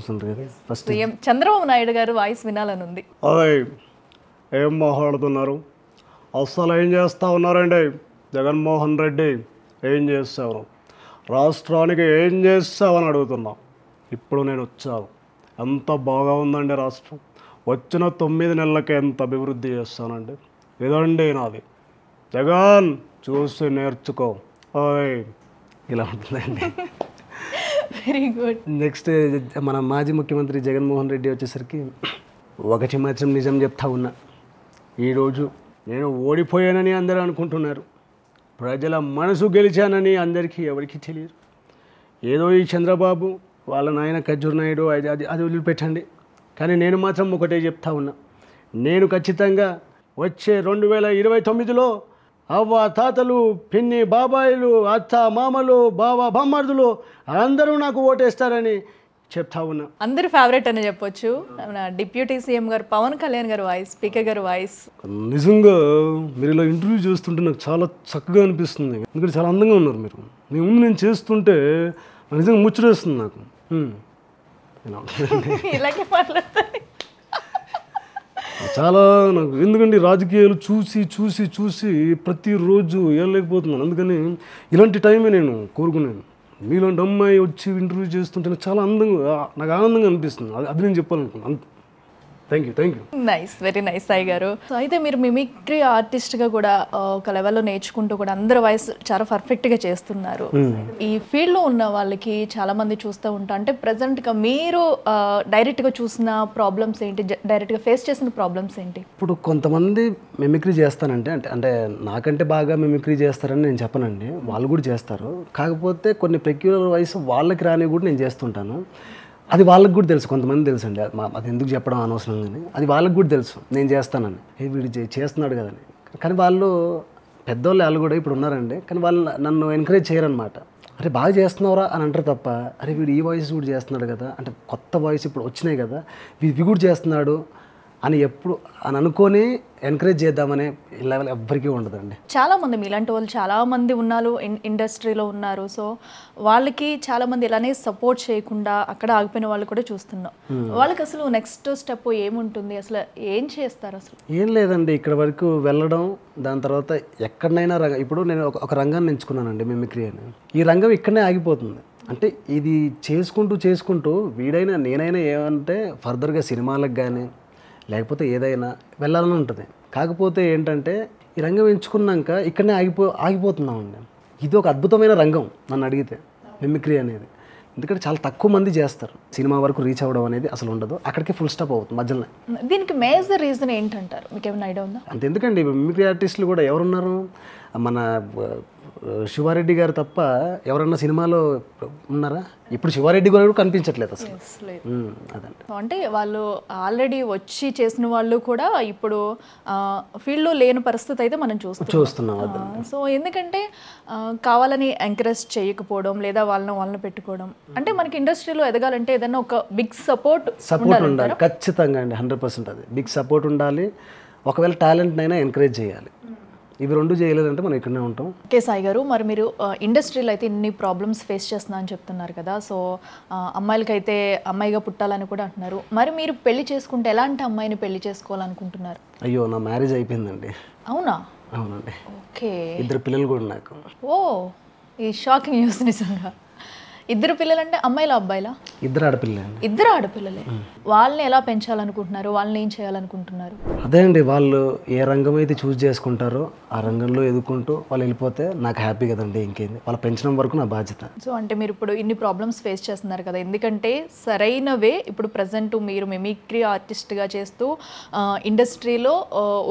చూస్తుంటారు కదా first. CM Chandrababu Naidu గారు వాయిస్ వినాలని ఉంది. అదే ఏం మాట్లాడుతున్నారు? అస్సలు ఏం చేస్తూ ఉన్నారండి జగన్మోహన్ రెడ్డి? ఏం చేస్తావు? రాష్ట్రానికి ఏం చేస్తావని అడుగుతున్నా. ఇప్పుడు నేను వచ్చాను, ఎంత బాగా ఉందండి రాష్ట్రం. వచ్చిన 9 నెలలకి ఎంత అభివృద్ధి చేస్తానండి. ఇదండి నాది. జగన్ చూసి నేర్చుకో. ఓయ్ ఇలా ఉంటుందండి. Very good. నెక్స్ట్ మన మాజీ ముఖ్యమంత్రి జగన్మోహన్ రెడ్డి వచ్చేసరికి ఒకటి మాత్రం నిజం చెప్తా ఉన్నా. ఈరోజు నేను ఓడిపోయానని అందరూ అనుకుంటున్నారు. ప్రజల మనసు గెలిచానని అందరికీ ఎవరికి తెలియదు. ఏదో ఈ చంద్రబాబు వాళ్ళ నాయన ఖర్జూర్ నాయుడు అది వదిలిపెట్టండి. కానీ నేను మాత్రం ఒకటే చెప్తా ఉన్నా. నేను ఖచ్చితంగా వచ్చే 2029లో అవ్వ తాతలు, పిన్ని బాబాయిలు, అత్త మామలు, బావ బామ్మర్దులు అందరూ నాకు ఓటేస్తారని చెప్తా ఉన్నా. అందరి ఫేవరెట్ అని చెప్పొచ్చు. డిప్యూటీ సీఎం గారు పవన్ కళ్యాణ్ గారు వాయిస్, స్పీకర్ గారు వాయిస్. నిజంగా మీరు ఇలా ఇంటర్వ్యూ చేస్తుంటే నాకు చాలా చక్కగా అనిపిస్తుంది. ఎందుకంటే చాలా అందంగా ఉన్నారు మీరు. మీ ముందు నేను చేస్తుంటే నిజంగా ముచ్చటేస్తుంది నాకు. ఇలాగే మాట్లాడతాను చాలా నాకు. ఎందుకంటే రాజకీయాలు చూసి చూసి చూసి ప్రతిరోజు వెళ్ళలేకపోతున్నాను. అందుకని ఇలాంటి టైమే నేను కోరుకున్నాను. మీలాంటి అమ్మాయి వచ్చి ఇంటర్వ్యూ చేస్తుంటే నాకు చాలా అందంగా, నాకు ఆనందంగా అనిపిస్తుంది. అది నేను చెప్పాలనుకున్నాను. Thank you. Nice, very nice Sai గారు. సో అయితే మీరు మిమిక్రీ ఆర్టిస్ట్గా కూడా ఒక లెవెల్లో నేర్చుకుంటూ కూడా అందరి వాయిస్ చాలా పర్ఫెక్ట్గా చేస్తున్నారు. ఈ ఫీల్డ్లో ఉన్న వాళ్ళకి చాలా మంది చూస్తూ ఉంటారు. అంటే ప్రజెంట్గా మీరు డైరెక్ట్గా చూసిన ప్రాబ్లమ్స్ ఏంటి, డైరెక్ట్గా ఫేస్ చేసిన ప్రాబ్లమ్స్ ఏంటి? ఇప్పుడు కొంతమంది మిమిక్రీ చేస్తానంటే అంటే నాకంటే బాగా మిమిక్రీ చేస్తారని నేను చెప్పనండి. వాళ్ళు కూడా చేస్తారు. కాకపోతే కొన్ని పెక్యులర్ వాయిస్ వాళ్ళకి రాని కూడా నేను చేస్తుంటాను. అది వాళ్ళకి కూడా తెలుసు. కొంతమంది తెలుసు అండి. అది ఎందుకు చెప్పడం అనవసరం, కానీ అది వాళ్ళకి కూడా తెలుసు నేను చేస్తానని. వీడు చేస్తున్నాడు కదని. కానీ వాళ్ళు పెద్దవాళ్ళు వాళ్ళు కూడా ఇప్పుడు ఉన్నారండి. కానీ వాళ్ళు నన్ను ఎంకరేజ్ చేయరనమాట. అరే బాగా చేస్తున్నావురా అని అంటారు తప్ప, అరే వీడు ఈ వాయిస్ కూడా చేస్తున్నాడు కదా, అంటే కొత్త వాయిస్ ఇప్పుడు వచ్చినాయి కదా ఇవి కూడా చేస్తున్నాడు అని ఎప్పుడు అని అనుకొని ఎంకరేజ్ చేద్దామనే లెవెల్ ఎవ్వరికీ ఉండదండి. చాలామంది మీలాంటి వాళ్ళు చాలామంది ఉన్నారు, ఇండస్ట్రీలో ఉన్నారు. సో వాళ్ళకి చాలామంది ఇలానే సపోర్ట్ చేయకుండా అక్కడ ఆగిపోయిన వాళ్ళు కూడా చూస్తున్నాం. వాళ్ళకి అసలు నెక్స్ట్ స్టెప్ ఏముంటుంది, అసలు ఏం చేస్తారు? అసలు ఏం లేదండి, ఇక్కడ వరకు వెళ్ళడం. దాని తర్వాత ఎక్కడనైనా ఇప్పుడు నేను ఒక రంగాన్ని ఎంచుకున్నానండి, మిమిక్రీ అని. ఈ రంగం ఇక్కడనే ఆగిపోతుంది. అంటే ఇది చేసుకుంటూ వీడైనా నేనైనా ఏమంటే ఫర్దర్గా సినిమాలకు కానీ లేకపోతే ఏదైనా వెళ్ళాలని ఉంటుంది. కాకపోతే ఏంటంటే ఈ రంగం ఎంచుకున్నాక ఇక్కడనే ఆగిపోతున్నామండి. ఇది ఒక అద్భుతమైన రంగం నన్ను అడిగితే, మిమిక్రీ అనేది. ఎందుకంటే చాలా తక్కువ మంది చేస్తారు. సినిమా వరకు రీచ్ అవ్వడం అనేది అసలు ఉండదు. అక్కడికి ఫుల్ స్టాప్ అవుతుంది మధ్యలో. దీనికి మేజర్ రీజన్ ఏంటంటారు? మీకు ఏమైనా ఐడియా ఉందా? అంత ఎందుకండి, మిమిక్రీ ఆర్టిస్టులు కూడా ఎవరున్నారు? మన శివారెడ్డి గారు తప్ప ఎవరన్నా సినిమాలో ఉన్నారా? ఇప్పుడు శివారెడ్డి గారు కనిపించట్లేదు అసలు. అదండి. అంటే వాళ్ళు ఆల్రెడీ వచ్చి చేసిన వాళ్ళు కూడా ఇప్పుడు ఫీల్డ్లో లేని పరిస్థితి అయితే మనం చూస్తున్నాం. సో ఎందుకంటే కావాలని ఎంకరేజ్ చేయకపోవడం లేదా వాళ్ళని పెట్టుకోవడం. అంటే మనకి ఇండస్ట్రీలో ఎదగాలంటే ఏదైనా ఒక బిగ్ సపోర్ట్ ఉండాలి. ఖచ్చితంగా అండి, 100% అది బిగ్ సపోర్ట్ ఉండాలి. ఒకవేళ టాలెంట్నైనా ఎంకరేజ్ చేయాలి. ఇవి రెండు చేయలేదంటే మనం ఇక్కడనే ఉంటాం. ఓకే సాయి గారు, మరి మీరు ఇండస్ట్రీలో అయితే ఇన్ని ప్రాబ్లమ్స్ ఫేస్ చేస్తున్నా అని చెప్తున్నారు కదా. సో అమ్మాయిలకైతే అమ్మాయిగా పుట్టాలని కూడా అంటున్నారు. మరి మీరు పెళ్లి చేసుకుంటే ఎలాంటి అమ్మాయిని పెళ్లి చేసుకోవాలనుకుంటున్నారు? అయ్యో, నా మ్యారేజ్ అయిపోయిందండి. అవునా? అవునండి. ఓకే. 2 పిల్లలు కూడా నాకు. ఓ, ఈ షాకింగ్ న్యూస్ నిజంగా. 2 పిల్లలు అంటే అమ్మాయిలా అబ్బాయిలా? 2 ఆడపిల్లలే అండి. 2 ఆడపిల్లలే. వాళ్ళని ఎలా పెంచాలనుకుంటున్నారు? వాళ్ళని ఏం చేయాలనుకుంటున్నారు? అదే అండి, వాళ్ళు ఏ రంగం అయితే చూస్ చేసుకుంటారో ఆ రంగంలో ఎదుర్కొంటూ వాళ్ళు వెళ్ళిపోతే నాకు హ్యాపీ కదండి. ఇంకేంది, వాళ్ళ పెంచడం వరకు నా బాధ్యత. సో అంటే మీరు ఇప్పుడు ఇన్ని ప్రాబ్లమ్స్ ఫేస్ చేస్తున్నారు కదా, ఎందుకంటే సరైనవే ఇప్పుడు ప్రజెంట్ మీరు మిమిక్రీ ఆర్టిస్ట్గా చేస్తూ ఇండస్ట్రీలో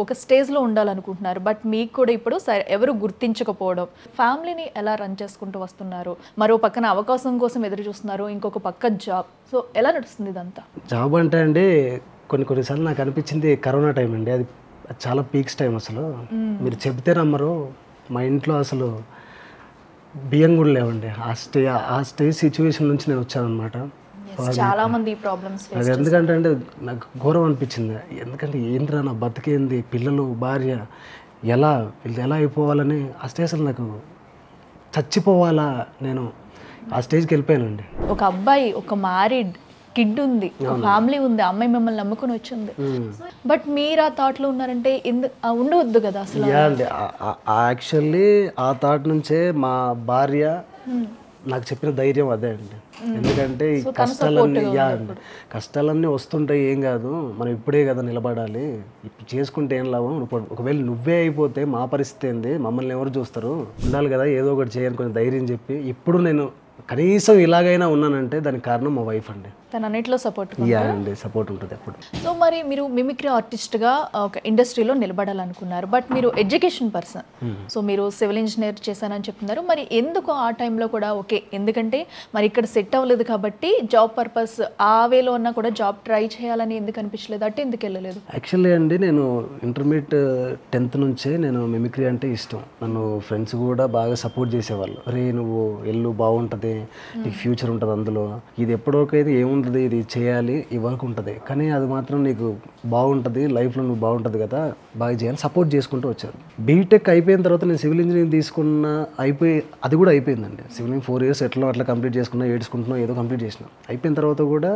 ఒక స్టేజ్లో ఉండాలనుకుంటున్నారు. బట్ మీకు కూడా ఇప్పుడు ఎవరు గుర్తించకపోవడం, ఫ్యామిలీని ఎలా రన్ చేసుకుంటూ వస్తున్నారు, మరో పక్కన అవకాశం కోసం ఎదురు చూస్తున్నారు, ఇంకొక పక్క జాబ్. సో ఎలా నడుస్తుంది ఇదంతా? జాబ్ అంటే అండి కొన్నిసార్లు నాకు అనిపించింది కరోనా టైం అండి. అది చాలా పీక్స్ టైం. అసలు మీరు చెబితే నమ్మరు, మా ఇంట్లో అసలు బియ్యం కూడా లేవండి. ఆ స్టేజ్ సిచ్యువేషన్ నుంచి నేను వచ్చానమాట. చాలా మంది ప్రాబ్లమ్స్ అది ఎందుకంటే అంటే నాకు ఘోరం అనిపించింది. ఎందుకంటే ఏంద్రా నా బతికేంది, పిల్లలు భార్య ఎలా అయిపోవాలని ఆ స్టేజ్ అసలు నాకు చచ్చిపోవాలా, నేను ఆ స్టేజ్కి వెళ్ళిపోయానండి. ఒక అబ్బాయి, ఒక మ్యారీడ్ కిడ్ ఉంది, ఫ్యామిలీ ఉంది, అమ్మాయి మిమ్మల్ని నమ్ముకుని వచ్చింది. బట్ మీరు ఆ థాట్లో ఉన్నారంటే ఉండవద్దు కదా అసలు. యా అండి, యాక్చువల్లీ ఆ థాట్ నుంచే మా భార్య నాకు చెప్పిన ధైర్యం అదే అండి. ఎందుకంటే ఈ కష్టాలన్నీ అండి, కష్టాలన్నీ వస్తుంటాయి, ఏం కాదు, మనం ఇప్పుడే కదా నిలబడాలి, ఇప్పుడు చేసుకుంటే ఏం లాభం, ఒకవేళ నువ్వే అయిపోతే మా పరిస్థితి ఏంది, మమ్మల్ని ఎవరు చూస్తారు, ఉండాలి కదా ఏదో ఒకటి చేయని కొంచెం ధైర్యం చెప్పి ఇప్పుడు నేను కనీసం ఇలాగైనా ఉన్నానంటే దానికి కారణం మా వైఫ్ అండి. తన అన్నిట్లో సపోర్ట్. యా అండి, సపోర్ట్ ఉంటుంది ఎప్పుడు. సో మరి మీరు మిమిక్రీ ఆర్టిస్ట్గా ఒక ఇండస్ట్రీలో నిలబడాలనుకున్నారు, బట్ మీరు ఎడ్యుకేషన్ పర్సన్, సో మీరు సివిల్ ఇంజనీర్ చేశానని చెప్తున్నారు. మరి ఎందుకు ఆ టైంలో కూడా ఓకే, ఎందుకంటే మరి ఇక్కడ సెట్ అవ్వలేదు కాబట్టి జాబ్ పర్పస్ ఆ వేలో ఉన్నా కూడా జాబ్ ట్రై చేయాలని ఎందుకు అనిపించలేదు, అంటే ఎందుకు వెళ్ళలేదు? యాక్చువల్లీ అండి, నేను ఇంటర్మీడియట్ 10th నుంచే నేను మిమిక్రీ అంటే ఇష్టం. నన్ను ఫ్రెండ్స్ కూడా బాగా సపోర్ట్ చేసేవాళ్ళు, అరే నువ్వు వెళ్ళు బాగుంటుంది, నీకు ఫ్యూచర్ ఉంటుంది అందులో, ఇది ఎప్పటికైతే ఏముంటుంది, ఇది చేయాలి, ఈ వర్క్ ఉంటుంది, కానీ అది మాత్రం నీకు బాగుంటుంది, లైఫ్లో నువ్వు బాగుంటుంది కదా, బాగా చేయాలి, సపోర్ట్ చేసుకుంటూ వచ్చారు. బీటెక్ అయిపోయిన తర్వాత నేను సివిల్ ఇంజనీరింగ్ తీసుకున్న అది కూడా అయిపోయిందండి. సివిల్ ఇంజనీరింగ్ 4 years ఎట్లా అట్లా కంప్లీట్ చేసుకున్నా, ఏడ్చుకుంటున్నా ఏదో కంప్లీట్ చేసిన. అయిపోయిన తర్వాత కూడా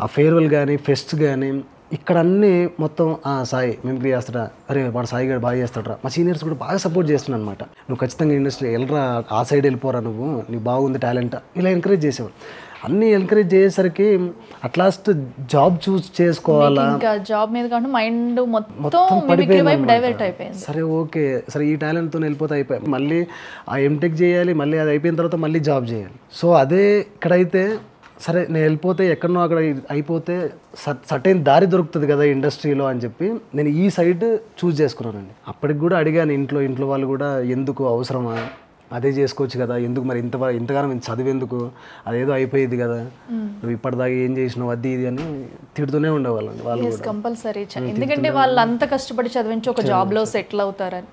ఆ ఫేర్వెల్ కానీ ఫెస్ట్ కానీ ఇక్కడ అన్నీ మొత్తం సాయి మిమిక్రీ చేస్తాడా, అరే వాడు సాయి గారు బాగా చేస్తాడరా, మా సీనియర్స్ కూడా బాగా సపోర్ట్ చేస్తున్నాను అనమాట. నువ్వు ఖచ్చితంగా ఇండస్ట్రీ వెళ్ళరా, ఆ సైడ్ వెళ్ళిపోరా, నీకు బాగుంది టాలెంట్, ఇలా ఎంకరేజ్ చేసేవాడు. అన్నీ ఎంకరేజ్ చేసేసరికి అట్ లాస్ట్ జాబ్ చూస్ చేసుకోవాలా, ఇంకా జాబ్ మీద కాకుండా మైండ్ మొత్తం మిమిక్రీ వైపు డైవర్ట్ అయిపోయింది. సరే ఓకే, సరే ఈ టాలెంట్తో వెళ్ళిపోతే అయిపోయి మళ్ళీ ఆ ఎంటెక్ చేయాలి, మళ్ళీ అది అయిపోయిన తర్వాత మళ్ళీ జాబ్ చేయాలి. సో అదే ఇక్కడైతే సరే నేను వెళ్ళిపోతే ఎక్కడనో అక్కడ అయిపోతే సర్టైన్ దారి దొరుకుతుంది కదా ఇండస్ట్రీలో అని చెప్పి నేను ఈ సైడ్ చూస్ చేసుకున్నానండి. అప్పటికి కూడా అడిగాను ఇంట్లో వాళ్ళు కూడా, ఎందుకు అవసరమా, అదే చేసుకోవచ్చు కదా, ఎందుకు మరి ఇంతగానం చదువు ఎందుకు, అదేదో అయిపోయేది కదా, నువ్వు ఇప్పటిదాకా ఏం చేసినావు అది ఇది అని తిడుతూనే ఉండేవాళ్ళండి వాళ్ళు. కంపల్సరీ, ఎందుకంటే వాళ్ళు అంత కష్టపడి చదివించి ఒక జాబ్లో సెటిల్ అవుతారని.